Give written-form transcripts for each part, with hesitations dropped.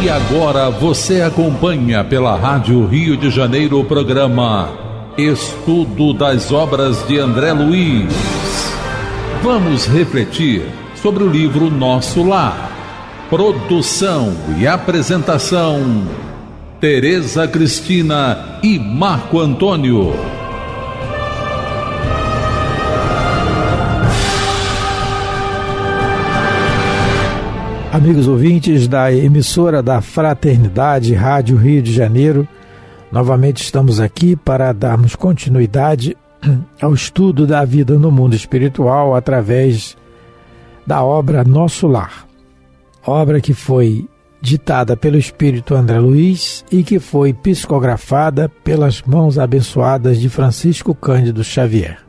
E agora você acompanha pela Rádio Rio de Janeiro o programa Estudo das Obras de André Luiz. Vamos refletir sobre o livro Nosso Lar. Produção e apresentação, Tereza Cristina e Marco Antônio. Amigos ouvintes da emissora da Fraternidade Rádio Rio de Janeiro, novamente estamos aqui para darmos continuidade ao estudo da vida no mundo espiritual através da obra Nosso Lar. Obra que foi ditada pelo Espírito André Luiz e que foi psicografada pelas mãos abençoadas de Francisco Cândido Xavier.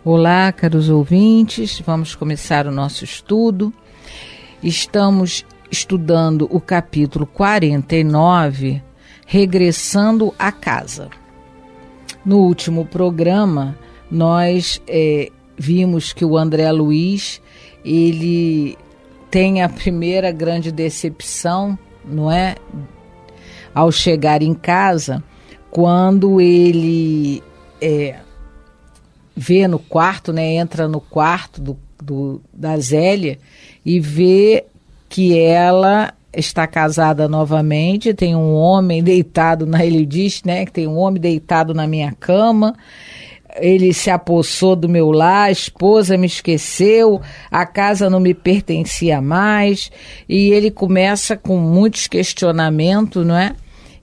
Olá, caros ouvintes, vamos começar o nosso estudo. Estamos estudando o capítulo 49, Regressando à Casa. No último programa, nós vimos que o André Luiz, ele tem a primeira grande decepção, não é? Ao chegar em casa, quando ele vê no quarto, né? Entra no quarto da Zélia e vê que ela está casada novamente, tem um homem deitado, ele diz, né, que tem um homem deitado na minha cama, ele se apossou do meu lar, a esposa me esqueceu, a casa não me pertencia mais, e ele começa com muitos questionamentos, não é?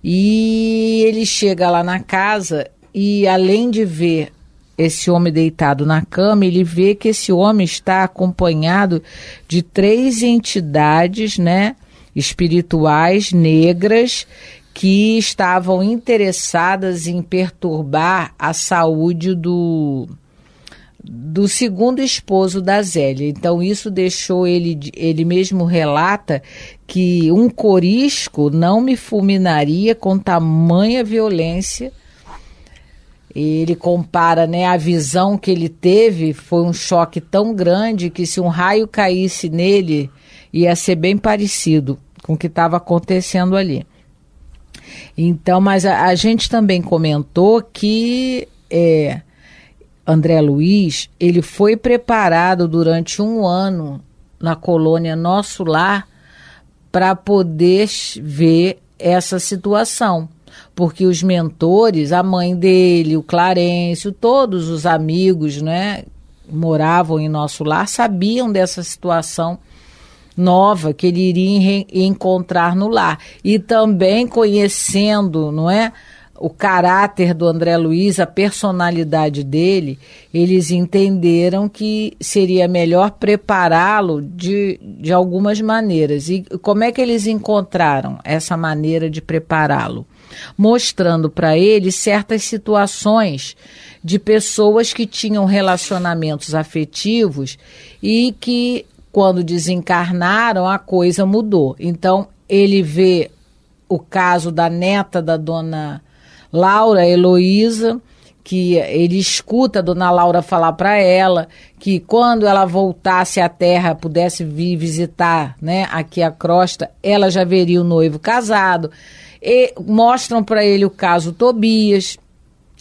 E ele chega lá na casa e, além de ver esse homem deitado na cama, ele vê que esse homem está acompanhado de 3 entidades, né, espirituais negras que estavam interessadas em perturbar a saúde do segundo esposo da Zélia. Então isso deixou ele mesmo relata que um corisco não me fulminaria com tamanha violência. Ele compara, né, a visão que ele teve, foi um choque tão grande que se um raio caísse nele, ia ser bem parecido com o que estava acontecendo ali. Então, mas a gente também comentou que André Luiz, ele foi preparado durante 1 ano na colônia Nosso Lar para poder ver essa situação. Porque os mentores, a mãe dele, o Clarencio, todos os amigos, né, moravam em Nosso Lar, sabiam dessa situação nova que ele iria encontrar no lar. E também conhecendo, não é, o caráter do André Luiz, a personalidade dele, eles entenderam que seria melhor prepará-lo de algumas maneiras. E como é que eles encontraram essa maneira de prepará-lo? Mostrando para ele certas situações de pessoas que tinham relacionamentos afetivos e que, quando desencarnaram, a coisa mudou. Então, ele vê o caso da neta da dona Laura, Heloísa, que ele escuta a dona Laura falar para ela que quando ela voltasse à Terra, pudesse vir visitar, né, aqui a crosta, ela já veria o noivo casado. E mostram para ele o caso Tobias,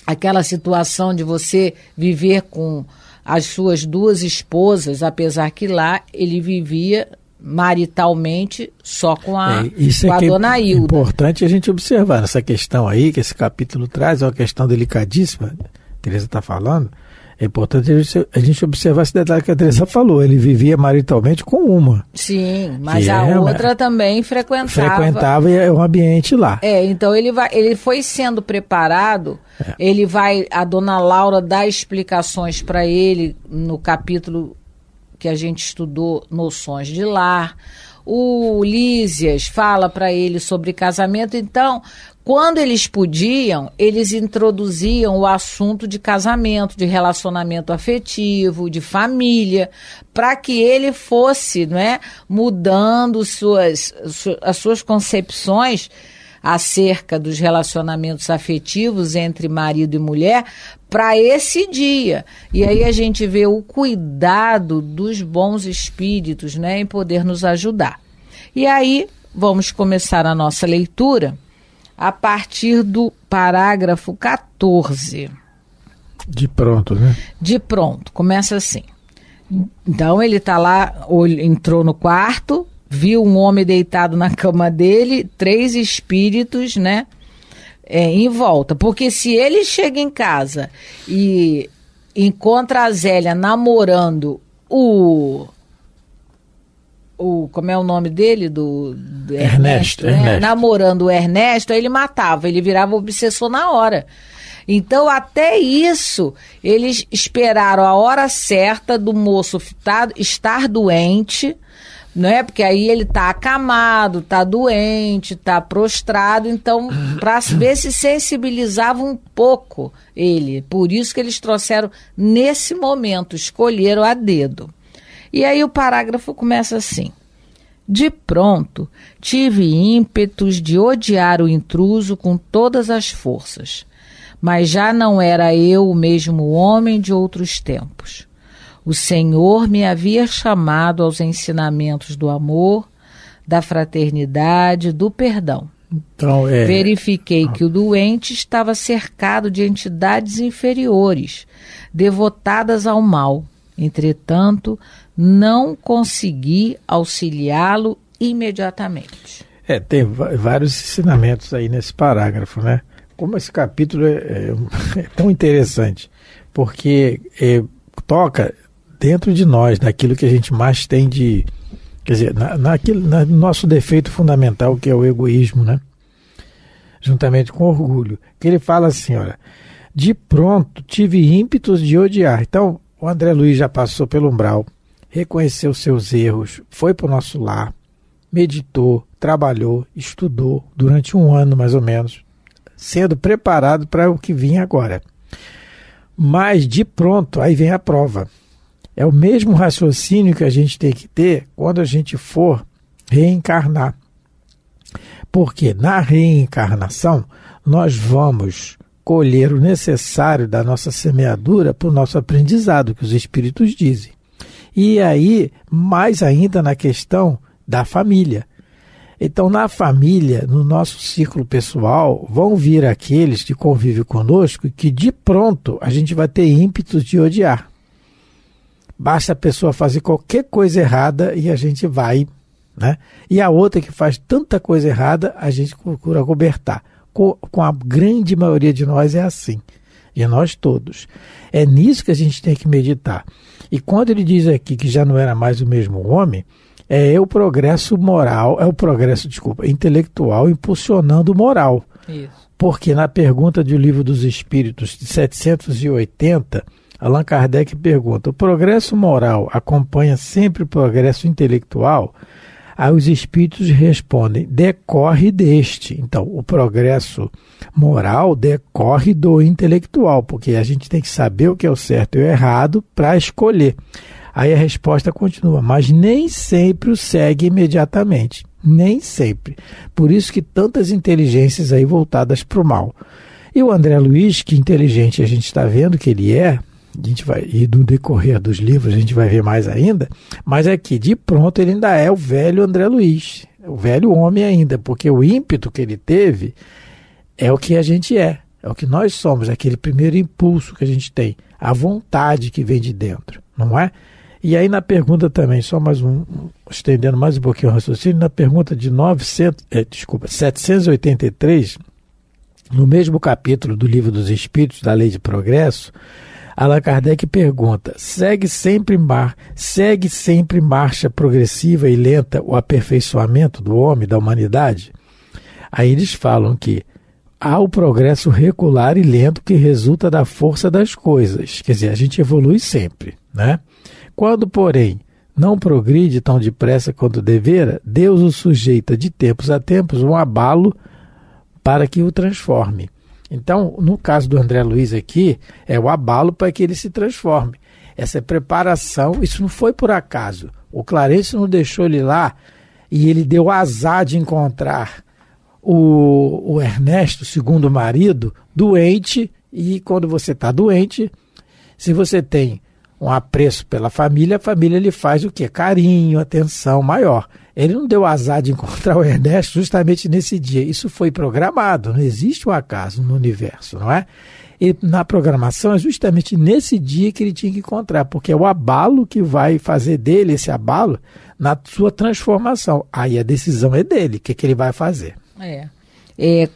aquela situação de você viver com as suas 2 esposas, apesar que lá ele vivia maritalmente só com a dona Hilda. É importante a gente observar essa questão aí, que esse capítulo traz, é uma questão delicadíssima, a Tereza está falando. É importante a gente observar esse detalhe que a Teresa falou. Ele vivia maritalmente com uma. Sim, mas a outra também frequentava um ambiente lá. Então ele foi sendo preparado. A dona Laura dá explicações para ele no capítulo que a gente estudou, Noções de Lar. O Lísias fala para ele sobre casamento. Então, quando eles podiam, eles introduziam o assunto de casamento, de relacionamento afetivo, de família, para que ele fosse, não é, mudando as suas concepções acerca dos relacionamentos afetivos entre marido e mulher para esse dia. E aí a gente vê o cuidado dos bons espíritos, né, em poder nos ajudar. E aí vamos começar a nossa leitura a partir do parágrafo 14. De pronto, né? De pronto, começa assim. Então ele está lá, entrou no quarto, viu um homem deitado na cama dele, 3 espíritos, né? Em volta. Porque se ele chega em casa e encontra a Zélia namorando como é o nome dele? Do Ernesto, né? Ernesto. Namorando o Ernesto, aí ele matava, ele virava obsessor na hora. Então, até isso, eles esperaram a hora certa do moço estar doente, né? Porque aí ele está acamado, está doente, está prostrado, então, para ver se sensibilizava um pouco ele. Por isso que eles trouxeram nesse momento, escolheram a dedo. E aí o parágrafo começa assim. De pronto, tive ímpetos de odiar o intruso com todas as forças, mas já não era eu o mesmo homem de outros tempos. O Senhor me havia chamado aos ensinamentos do amor, da fraternidade, do perdão. Então, Verifiquei que o doente estava cercado de entidades inferiores, devotadas ao mal. Entretanto, não consegui auxiliá-lo imediatamente. Tem vários ensinamentos aí nesse parágrafo, né? Como esse capítulo é tão interessante, porque toca dentro de nós, naquilo que a gente mais tem de... Quer dizer, no nosso defeito fundamental, que é o egoísmo, né? Juntamente com o orgulho. Que ele fala assim, olha, de pronto tive ímpetos de odiar. Então, o André Luiz já passou pelo umbral, reconheceu seus erros, foi para o nosso lar, meditou, trabalhou, estudou durante 1 ano mais ou menos, sendo preparado para o que vinha agora. Mas de pronto, aí vem a prova. É o mesmo raciocínio que a gente tem que ter quando a gente for reencarnar. Porque na reencarnação, nós vamos colher o necessário da nossa semeadura para o nosso aprendizado, que os espíritos dizem. E aí, mais ainda na questão da família. Então, na família, no nosso círculo pessoal, vão vir aqueles que convivem conosco que de pronto a gente vai ter ímpetos de odiar. Basta a pessoa fazer qualquer coisa errada e a gente vai, né? E a outra que faz tanta coisa errada, a gente procura cobertar. Com a grande maioria de nós é assim, de nós todos. É nisso que a gente tem que meditar. E quando ele diz aqui que já não era mais o mesmo homem, é o progresso moral, intelectual impulsionando o moral. Isso. Porque na pergunta do Livro dos Espíritos, de 780, Allan Kardec pergunta, o progresso moral acompanha sempre o progresso intelectual? Aí os espíritos respondem, decorre deste. Então, o progresso moral decorre do intelectual, porque a gente tem que saber o que é o certo e o errado para escolher. Aí a resposta continua, mas nem sempre o segue imediatamente. Nem sempre. Por isso que tantas inteligências aí voltadas para o mal. E o André Luiz, que inteligente a gente está vendo que ele é, a gente vai, e no decorrer dos livros a gente vai ver mais ainda, mas aqui, de pronto, ele ainda é o velho André Luiz, o velho homem ainda, porque o ímpeto que ele teve é o que a gente é o que nós somos, aquele primeiro impulso que a gente tem, a vontade que vem de dentro, não é? E aí na pergunta também, só mais estendendo mais um pouquinho o raciocínio, na pergunta de 783, no mesmo capítulo do Livro dos Espíritos, da Lei de Progresso, Allan Kardec pergunta, segue sempre marcha progressiva e lenta o aperfeiçoamento do homem, da humanidade? Aí eles falam que há o progresso regular e lento que resulta da força das coisas. Quer dizer, a gente evolui sempre, né? Quando, porém, não progride tão depressa quanto devera, Deus o sujeita de tempos a tempos um abalo para que o transforme. Então, no caso do André Luiz aqui, é o abalo para que ele se transforme. Essa preparação, isso não foi por acaso. O Clarencio não deixou ele lá e ele deu azar de encontrar o Ernesto, segundo marido, doente. E quando você está doente, se você tem um apreço pela família, a família lhe faz o quê? Carinho, atenção maior. Ele não deu azar de encontrar o Ernesto justamente nesse dia. Isso foi programado, não existe um acaso no universo, não é? E na programação é justamente nesse dia que ele tinha que encontrar, porque é o abalo que vai fazer dele, esse abalo, na sua transformação. Aí a decisão é dele, o que ele vai fazer.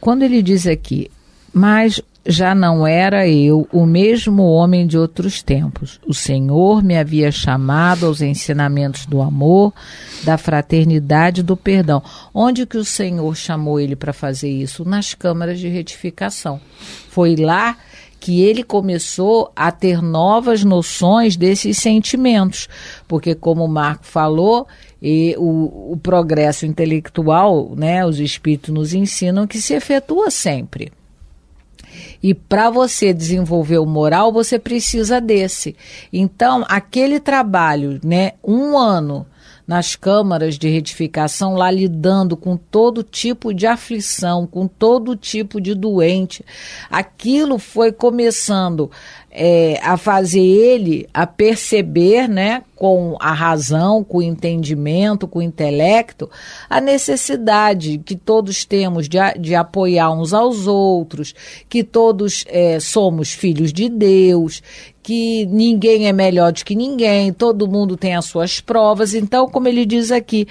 Quando ele diz aqui, mas já não era eu o mesmo homem de outros tempos. O Senhor me havia chamado aos ensinamentos do amor, da fraternidade e do perdão. Onde que o Senhor chamou ele para fazer isso? Nas câmaras de retificação. Foi lá que ele começou a ter novas noções desses sentimentos, porque como o Marco falou, o progresso intelectual, né, os espíritos nos ensinam que se efetua sempre. E para você desenvolver o moral, você precisa desse. Então, aquele trabalho, né, 1 ano nas câmaras de retificação, lá lidando com todo tipo de aflição, com todo tipo de doente, aquilo foi começando a fazer ele a perceber, né, com a razão, com o entendimento, com o intelecto, a necessidade que todos temos de apoiar uns aos outros, que todos somos filhos de Deus, que ninguém é melhor do que ninguém, todo mundo tem as suas provas. Então, como ele diz aqui,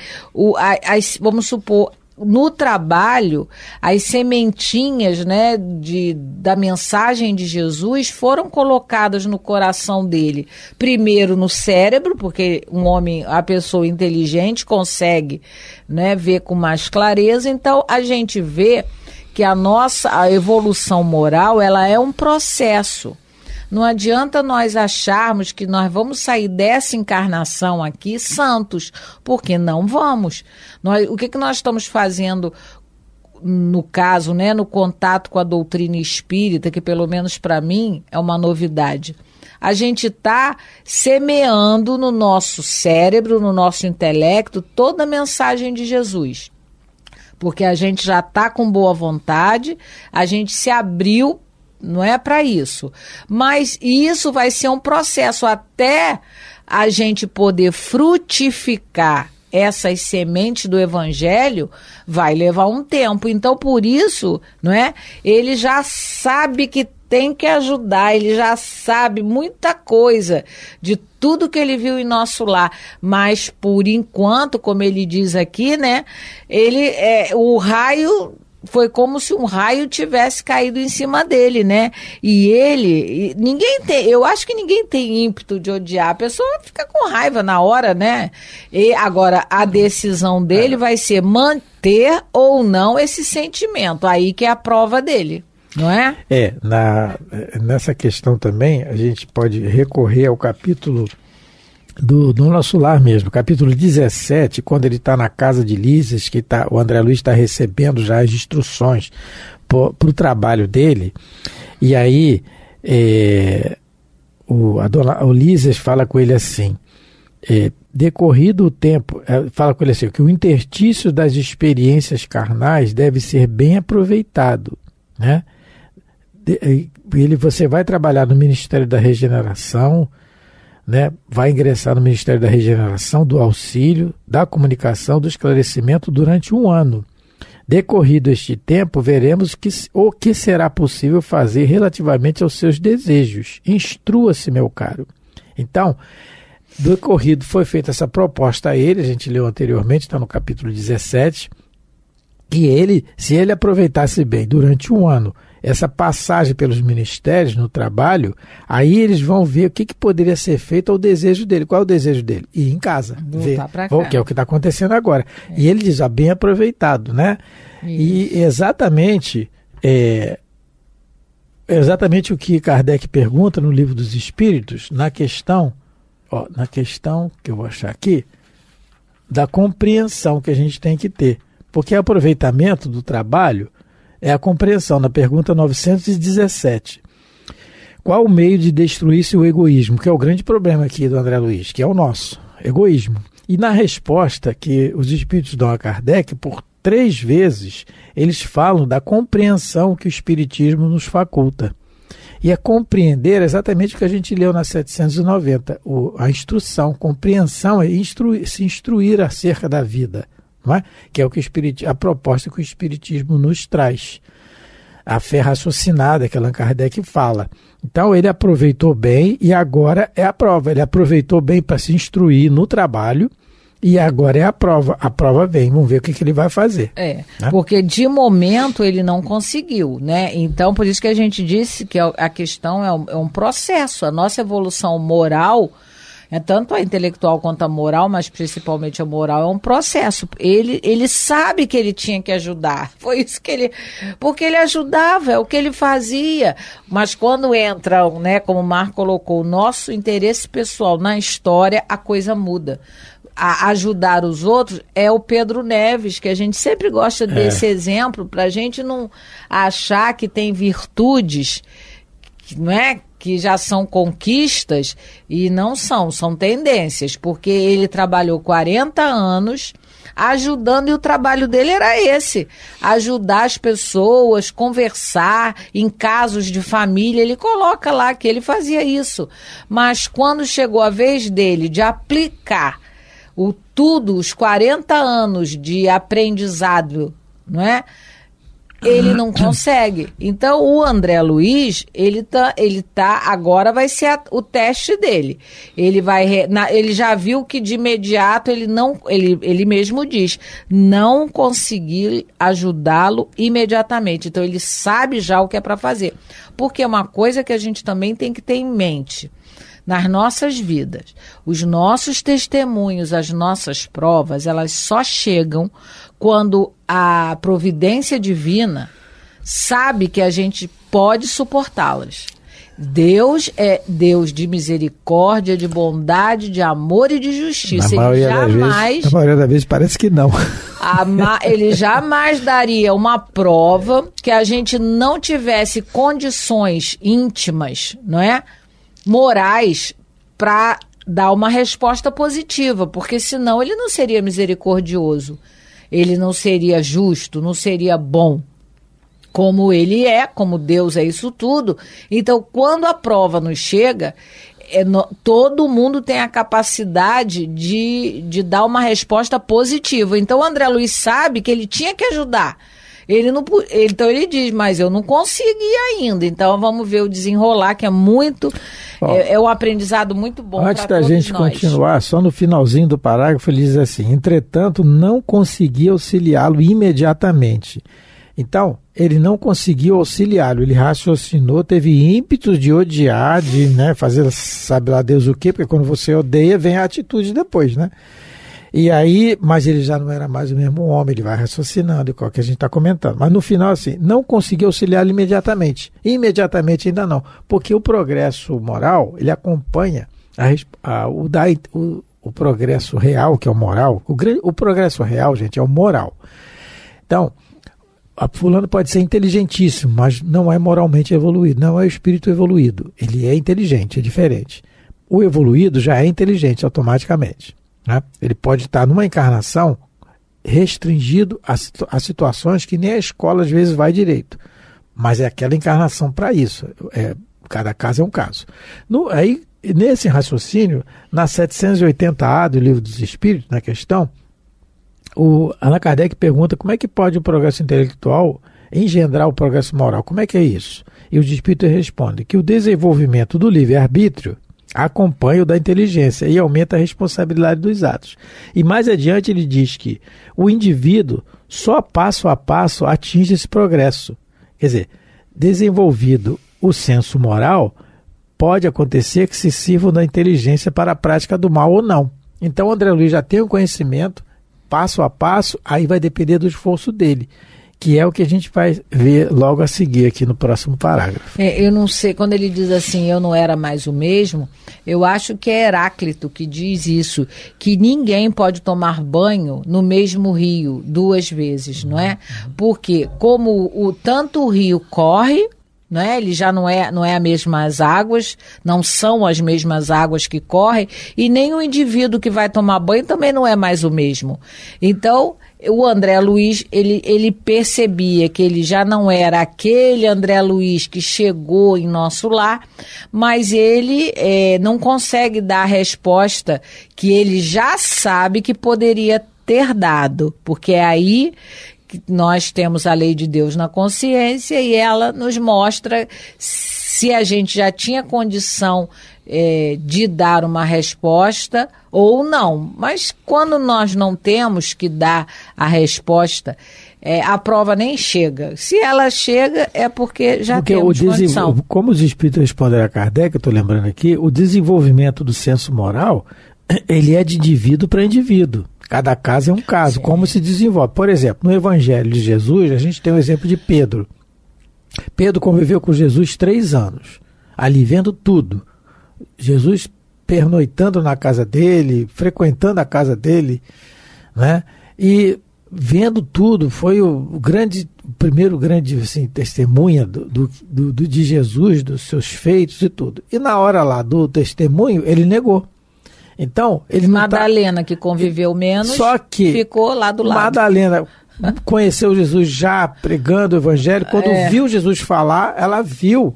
vamos supor, no trabalho, as sementinhas, né, da mensagem de Jesus foram colocadas no coração dele. Primeiro no cérebro, porque a pessoa inteligente consegue, né, ver com mais clareza. Então, a gente vê que a evolução moral, ela é um processo. Não adianta nós acharmos que nós vamos sair dessa encarnação aqui santos, porque não vamos. O que nós estamos fazendo, no caso, né, no contato com a doutrina espírita, que pelo menos para mim é uma novidade. A gente está semeando no nosso cérebro, no nosso intelecto, toda a mensagem de Jesus. Porque a gente já está com boa vontade, a gente se abriu, não é para isso, mas isso vai ser um processo até a gente poder frutificar essas sementes do evangelho, vai levar um tempo. Então, por isso, não é? Ele já sabe que tem que ajudar, ele já sabe muita coisa de tudo que ele viu em nosso lar, mas por enquanto, como ele diz aqui, né? O raio foi como se um raio tivesse caído em cima dele, né? Eu acho que ninguém tem ímpeto de odiar, a pessoa fica com raiva na hora, né? E agora, a decisão dele vai ser manter ou não esse sentimento, aí que é a prova dele, não é? Nessa questão também, a gente pode recorrer ao capítulo do Nosso Lar mesmo, capítulo 17, quando ele está na casa de Lísias, que o André Luiz está recebendo já as instruções para o trabalho dele, e aí o Lísias fala com ele assim, decorrido o tempo, fala com ele assim, que o interstício das experiências carnais deve ser bem aproveitado, né? Você vai trabalhar no Ministério da Regeneração, né, vai ingressar no Ministério da Regeneração, do Auxílio, da Comunicação, do Esclarecimento durante 1 ano. Decorrido este tempo, veremos o que será possível fazer relativamente aos seus desejos. Instrua-se, meu caro. Então, decorrido, foi feita essa proposta a ele, a gente leu anteriormente, está no capítulo 17, que se ele aproveitasse bem durante 1 ano essa passagem pelos ministérios no trabalho, aí eles vão ver o que poderia ser feito ao desejo dele. Qual é o desejo dele? Ir em casa, ver que é o que está acontecendo agora. E ele diz, bem aproveitado, né? Isso. E exatamente o que Kardec pergunta no Livro dos Espíritos, na questão que eu vou achar aqui, da compreensão que a gente tem que ter. Porque aproveitamento do trabalho é a compreensão, na pergunta 917. Qual o meio de destruir-se o egoísmo? Que é o grande problema aqui do André Luiz, que é o nosso, egoísmo. E na resposta que os espíritos dão a Kardec, por 3 vezes, eles falam da compreensão que o espiritismo nos faculta. E é compreender exatamente o que a gente leu na 790, a instrução. Compreensão é se instruir acerca da vida, não é? Que é o que a proposta que o Espiritismo nos traz. A fé raciocinada que Allan Kardec fala. Então ele aproveitou bem e agora é a prova. Ele aproveitou bem para se instruir no trabalho e agora é a prova. A prova vem, vamos ver o que ele vai fazer. Né? Porque de momento ele não conseguiu, né? Então por isso que a gente disse que a questão é um processo. A nossa evolução moral, tanto a intelectual quanto a moral, mas principalmente a moral, é um processo. Ele sabe que ele tinha que ajudar. Foi isso que porque ele ajudava, é o que ele fazia. Mas quando entra, né, como o Marco colocou, o nosso interesse pessoal na história, a coisa muda. A ajudar os outros é o Pedro Neves, que a gente sempre gosta desse exemplo, para a gente não achar que tem virtudes, não é? Que já são conquistas e não são tendências, porque ele trabalhou 40 anos ajudando e o trabalho dele era esse, ajudar as pessoas, conversar em casos de família, ele coloca lá que ele fazia isso, mas quando chegou a vez dele de aplicar os 40 anos de aprendizado, não é? Ele não consegue. Então, o André Luiz, ele tá agora vai ser o teste dele. Ele já viu que de imediato ele mesmo diz, não consegui ajudá-lo imediatamente. Então, ele sabe já o que é para fazer. Porque é uma coisa que a gente também tem que ter em mente. Nas nossas vidas, os nossos testemunhos, as nossas provas, elas só chegam quando a providência divina sabe que a gente pode suportá-las. Deus é Deus de misericórdia, de bondade, de amor e de justiça. Na maioria das vezes parece que não. Ele jamais daria uma prova que a gente não tivesse condições íntimas, não é? Morais, para dar uma resposta positiva, porque senão ele não seria misericordioso, ele não seria justo, não seria bom, como ele é, como Deus é isso tudo. Então, quando a prova nos chega, todo mundo tem a capacidade de dar uma resposta positiva. Então, o André Luiz sabe que ele tinha que ajudar. Então ele diz, mas eu não consegui ainda. Então vamos ver o desenrolar, que é muito... é um aprendizado muito bom para todos nós. Antes da gente continuar, só no finalzinho do parágrafo ele diz assim, entretanto não consegui auxiliá-lo imediatamente. Então, ele não conseguiu auxiliá-lo, ele raciocinou, teve ímpetos de odiar, de fazer sabe lá Deus o quê, porque quando você odeia vem a atitude depois, né? E aí, mas ele já não era mais o mesmo homem, ele vai raciocinando, igual que a gente está comentando. Mas no final, assim, não conseguiu auxiliá-lo imediatamente. Imediatamente ainda não, porque o progresso moral, ele acompanha o progresso real, que é o moral. O progresso real, gente, é o moral. Então, a fulano pode ser inteligentíssimo, mas não é moralmente evoluído, não é o espírito evoluído. Ele é inteligente, é diferente. O evoluído já é inteligente automaticamente. Né? Ele pode estar numa encarnação restringido a situações que nem a escola às vezes vai direito, mas é aquela encarnação para isso, cada caso é um caso. Aí, nesse raciocínio, na 780A do Livro dos Espíritos, na questão, o Allan Kardec pergunta como é que pode o progresso intelectual engendrar o progresso moral, como é que é isso? E os espíritos respondem que o desenvolvimento do livre-arbítrio acompanha o da inteligência e aumenta a responsabilidade dos atos. E mais adiante ele diz que o indivíduo só passo a passo atinge esse progresso. Quer dizer, desenvolvido o senso moral, pode acontecer que se sirvam da inteligência para a prática do mal ou não. Então André Luiz já tem o conhecimento, passo a passo, aí vai depender do esforço dele, que é o que a gente vai ver logo a seguir aqui no próximo parágrafo. Eu não sei, quando ele diz assim, eu não era mais o mesmo, eu acho que é Heráclito que diz isso, que ninguém pode tomar banho no mesmo rio 2 vezes, não é? Porque como tanto o rio corre, não é? Ele já não é as mesmas águas, não são as mesmas águas que correm, e nem o indivíduo que vai tomar banho também não é mais o mesmo. Então, o André Luiz, ele percebia que ele já não era aquele André Luiz que chegou em nosso lar, mas ele não consegue dar a resposta que ele já sabe que poderia ter dado, porque é aí que nós temos a lei de Deus na consciência e ela nos mostra se a gente já tinha condição de dar uma resposta ou não. Mas quando nós não temos que dar a resposta, a prova nem chega. Se ela chega, é porque já temos condição. Como os espíritos responderam a Kardec, eu estou lembrando aqui, o desenvolvimento do senso moral, ele é de indivíduo para indivíduo. Cada caso é um caso. Sim. Como se desenvolve. Por exemplo, no Evangelho de Jesus, a gente tem o exemplo de Pedro. Pedro conviveu com Jesus 3 anos, ali vendo tudo. Jesus pernoitando na casa dele, frequentando a casa dele, né? E vendo tudo, foi o primeiro grande assim, testemunha de Jesus, dos seus feitos e tudo. E na hora lá do testemunho, ele negou. Então, ele Madalena, que conviveu menos, só que ficou lá do lado. Madalena conheceu Jesus já pregando o evangelho. Quando viu Jesus falar, ela viu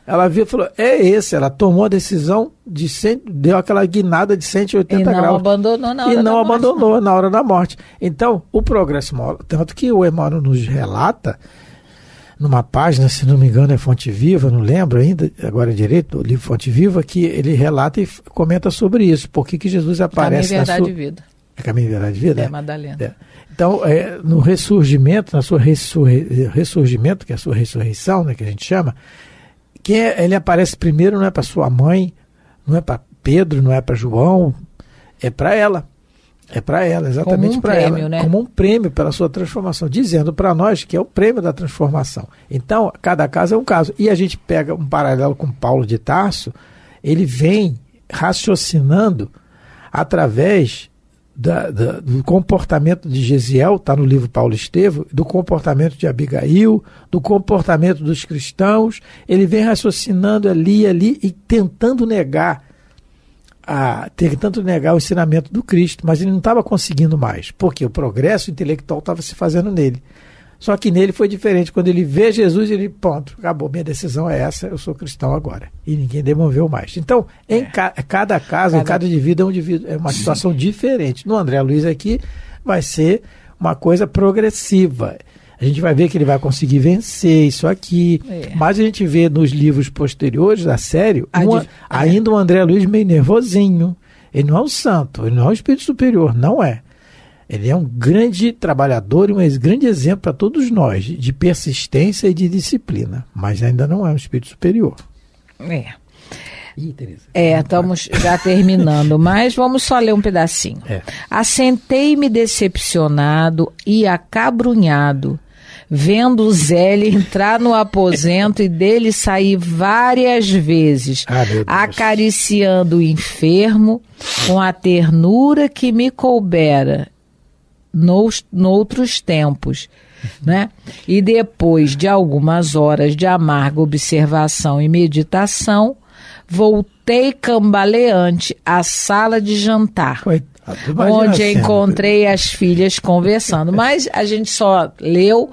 e falou, é esse. Ela tomou a decisão, deu aquela guinada de 180 graus. E não abandonou na hora da morte. E não abandonou na hora da morte. Então, o progresso moral, tanto que o Emmanuel nos relata, numa página, se não me engano é Fonte Viva, não lembro ainda, agora direito, o livro Fonte Viva, que ele relata e comenta sobre isso. Por que Jesus aparece Caminho, Verdade e Vida. É Caminho, Verdade e Vida? Madalena. Então, no ressurgimento, na sua ressurgimento, que é a sua ressurreição, né, que a gente chama, ele aparece primeiro, não é para sua mãe, não é para Pedro, não é para João, é para ela. É para ela, exatamente para ela. Né? Como um prêmio pela sua transformação, dizendo para nós que é o prêmio da transformação. Então, cada caso é um caso. E a gente pega um paralelo com Paulo de Tarso, ele vem raciocinando através do comportamento de Gesiel, está no livro Paulo Estevam, do comportamento de Abigail, do comportamento dos cristãos. Ele vem raciocinando ali e tentando negar o ensinamento do Cristo, mas ele não estava conseguindo mais, porque o progresso intelectual estava se fazendo nele. Só que nele foi diferente. Quando ele vê Jesus, ele, pronto, acabou, minha decisão é essa, eu sou cristão agora. E ninguém demoveu mais. Então, cada caso, cada indivíduo é uma situação diferente. No André Luiz aqui vai ser uma coisa progressiva. A gente vai ver que ele vai conseguir vencer isso aqui. Mas a gente vê nos livros posteriores da série ainda o André Luiz meio nervosinho. Ele não é um santo, ele não é um espírito superior, não é. Ele é um grande trabalhador e um grande exemplo para todos nós de persistência e de disciplina. Mas ainda não é um espírito superior. Estamos já terminando, mas vamos só ler um pedacinho. Assentei-me decepcionado e acabrunhado, vendo o Zélio entrar no aposento e dele sair várias vezes, acariciando o enfermo com a ternura que me coubera noutros tempos, né? E depois de algumas horas de amarga observação e meditação, voltei cambaleante à sala de jantar, onde encontrei as filhas conversando. Mas a gente só leu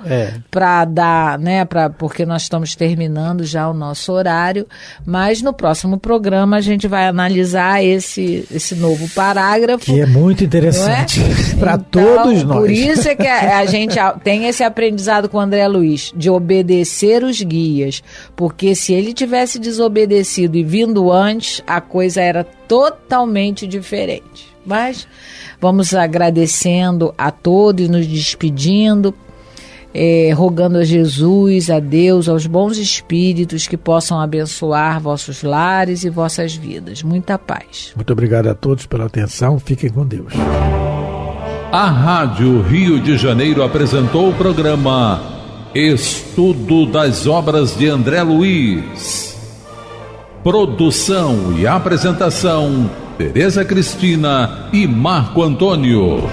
para dar, né, porque nós estamos terminando já o nosso horário, mas no próximo programa a gente vai analisar esse novo parágrafo. Que é muito interessante para todos nós. Por isso é que a gente tem esse aprendizado com o André Luiz, de obedecer os guias, porque se ele tivesse desobedecido e vindo antes, a coisa era totalmente diferente. Mas vamos agradecendo a todos, nos despedindo, rogando a Jesus, a Deus, aos bons espíritos que possam abençoar vossos lares e vossas vidas. Muita paz. Muito obrigado a todos pela atenção. Fiquem com Deus. A Rádio Rio de Janeiro apresentou o programa Estudo das Obras de André Luiz. Produção e apresentação: Tereza Cristina e Marco Antônio.